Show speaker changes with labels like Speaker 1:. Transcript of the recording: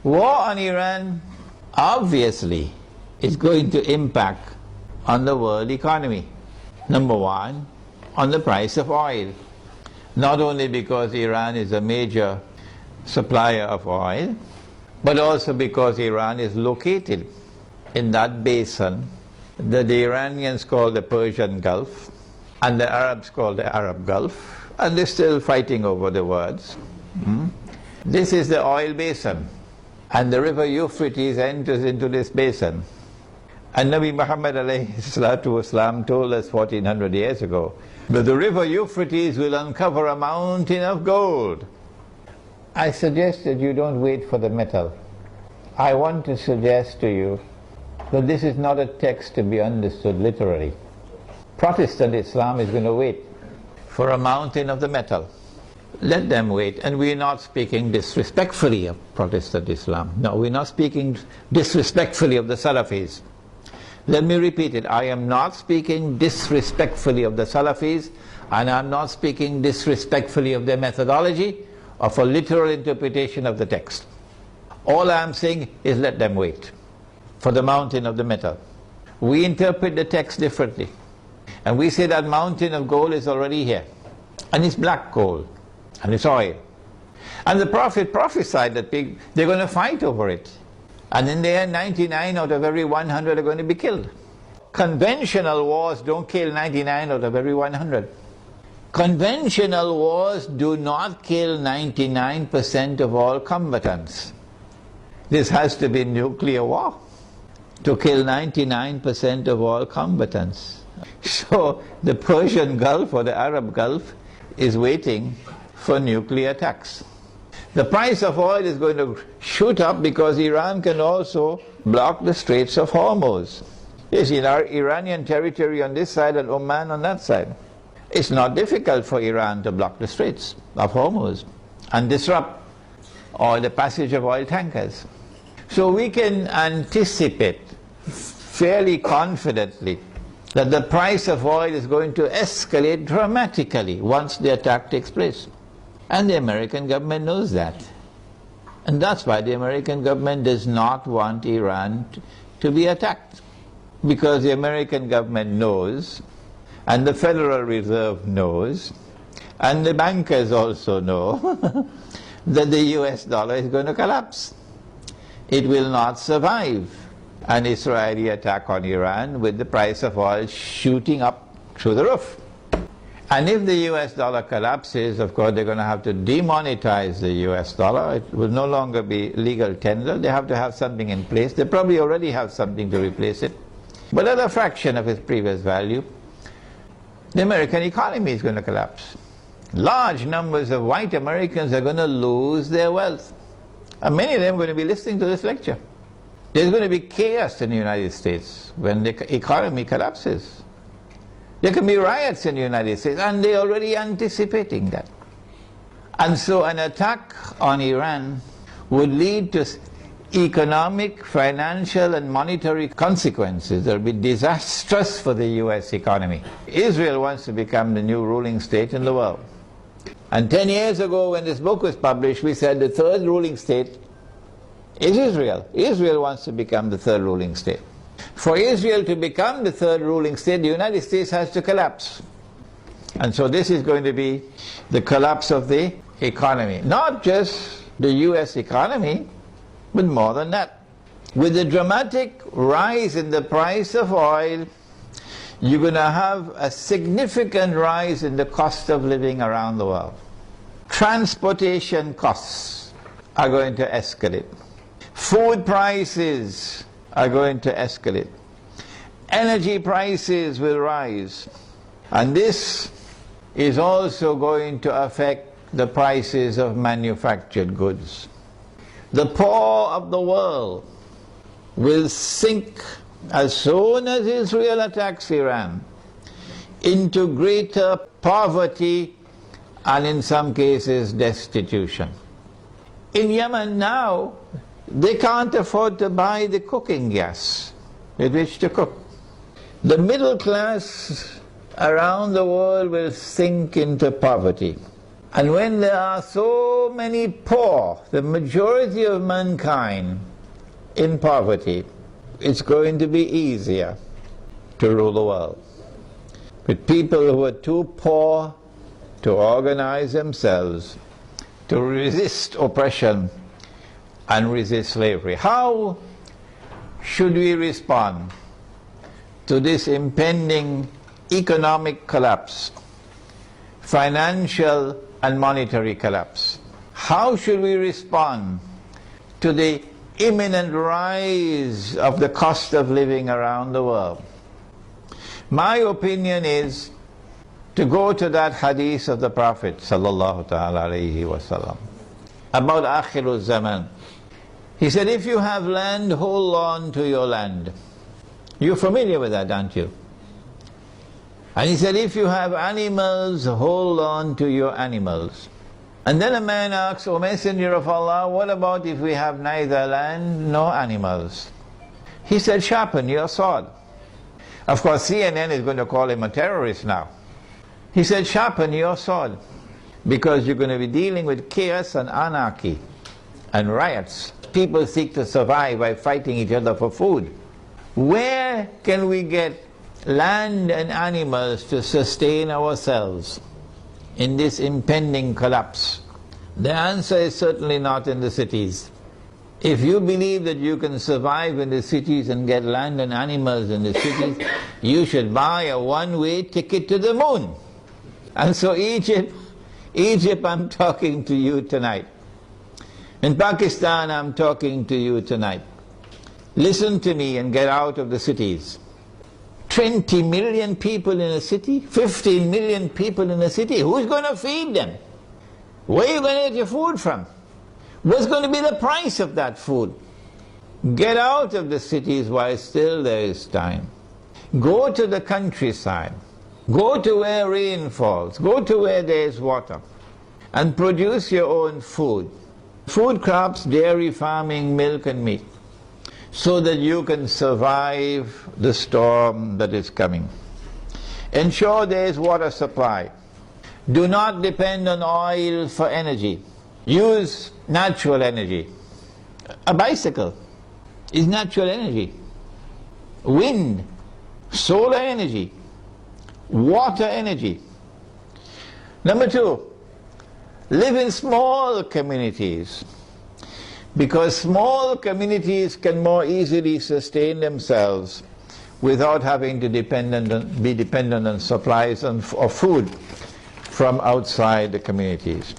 Speaker 1: War on Iran obviously is going to impact on the world economy. Number one, on the price of oil. Not only because Iran is a major supplier of oil, but also because Iran is located in that basin that the Iranians call the Persian Gulf and the Arabs call the Arab Gulf, and they're still fighting over the words. This is the oil basin, and the river Euphrates enters into this basin. And Nabi Muhammad ﷺ told us 1400 years ago that the river Euphrates will uncover a mountain of gold. I suggest that you don't wait for the metal. I want to suggest to you that this is not a text to be understood literally. Protestant Islam is going to wait for a mountain of the metal. Let them wait. And we're not speaking disrespectfully of Protestant Islam. No, we're not speaking disrespectfully of the Salafis. Let me repeat it. I am not speaking disrespectfully of the Salafis, and I'm not speaking disrespectfully of their methodology or for literal interpretation of the text. All I'm saying is let them wait for the mountain of the metal. We interpret the text differently. And we say that mountain of gold is already here. And it's black gold. And it's oil. And the Prophet prophesied that they're going to fight over it. And in the end, 99 out of every 100 are going to be killed. Conventional wars don't kill 99 out of every 100. Conventional wars do not kill 99% of all combatants. This has to be nuclear war to kill 99% of all combatants. So the Persian Gulf or the Arab Gulf is waiting for nuclear attacks. The price of oil is going to shoot up because Iran can also block the Straits of Hormuz. You see, our Iranian territory on this side and Oman on that side. It's not difficult for Iran to block the Straits of Hormuz and disrupt the passage of oil tankers. So we can anticipate fairly confidently that the price of oil is going to escalate dramatically once the attack takes place. And the American government knows that. And that's why the American government does not want Iran to be attacked. Because the American government knows, and the Federal Reserve knows, and the bankers also know, that the US dollar is going to collapse. It will not survive an Israeli attack on Iran with the price of oil shooting up through the roof. And if the US dollar collapses, of course they're going to have to demonetize the US dollar. It will no longer be legal tender. They have to have something in place. They probably already have something to replace it. But at a fraction of its previous value, the American economy is going to collapse. Large numbers of white Americans are going to lose their wealth. And many of them are going to be listening to this lecture. There's going to be chaos in the United States when the economy collapses. There can be riots in the United States, and they're already anticipating that. And so an attack on Iran would lead to economic, financial, and monetary consequences that will be disastrous for the US economy. Israel wants to become the new ruling state in the world. And 10 years ago when this book was published, we said the third ruling state is Israel. Israel wants to become the third ruling state. For Israel to become the third ruling state, the United States has to collapse. And so this is going to be the collapse of the economy. Not just the US economy, but more than that. With the dramatic rise in the price of oil, you're going to have a significant rise in the cost of living around the world. Transportation costs are going to escalate. Food prices are going to escalate. Energy prices will rise. And this is also going to affect the prices of manufactured goods. The poor of the world will sink as soon as Israel attacks Iran into greater poverty and in some cases destitution. In Yemen now, they can't afford to buy the cooking gas with which to cook. The middle class around the world will sink into poverty. And when there are so many poor, the majority of mankind in poverty, it's going to be easier to rule the world. With people who are too poor to organize themselves, to resist oppression and resist slavery. How should we respond to this impending economic collapse, financial and monetary collapse? How should we respond to the imminent rise of the cost of living around the world? My opinion is to go to that hadith of the Prophet sallallahu ta'ala alayhi wa sallam about Akhirul Zaman. He said, if you have land, hold on to your land. You're familiar with that, aren't you? And he said, if you have animals, hold on to your animals. And then a man asks, O Messenger of Allah, what about if we have neither land nor animals? He said, sharpen your sword. Of course, CNN is going to call him a terrorist now. He said, sharpen your sword, because you're going to be dealing with chaos and anarchy and riots. People seek to survive by fighting each other for food. Where can we get land and animals to sustain ourselves in this impending collapse? The answer is certainly not in the cities. If you believe that you can survive in the cities and get land and animals in the cities, you should buy a one-way ticket to the moon. And so Egypt, I'm talking to you tonight. In Pakistan, I'm talking to you tonight. Listen to me and get out of the cities. 20 million people in a city, 15 million people in a city, who's going to feed them? Where are you going to get your food from? What's going to be the price of that food? Get out of the cities while still there is time. Go to the countryside. Go to where rain falls. Go to where there is water. And produce your own food. Food crops, dairy farming, milk and meat. So that you can survive the storm that is coming. Ensure there is water supply. Do not depend on oil for energy. Use natural energy. A bicycle is natural energy. Wind, solar energy, water energy. Number 2, live in small communities, because small communities can more easily sustain themselves without having to be dependent on supplies of food from outside the communities.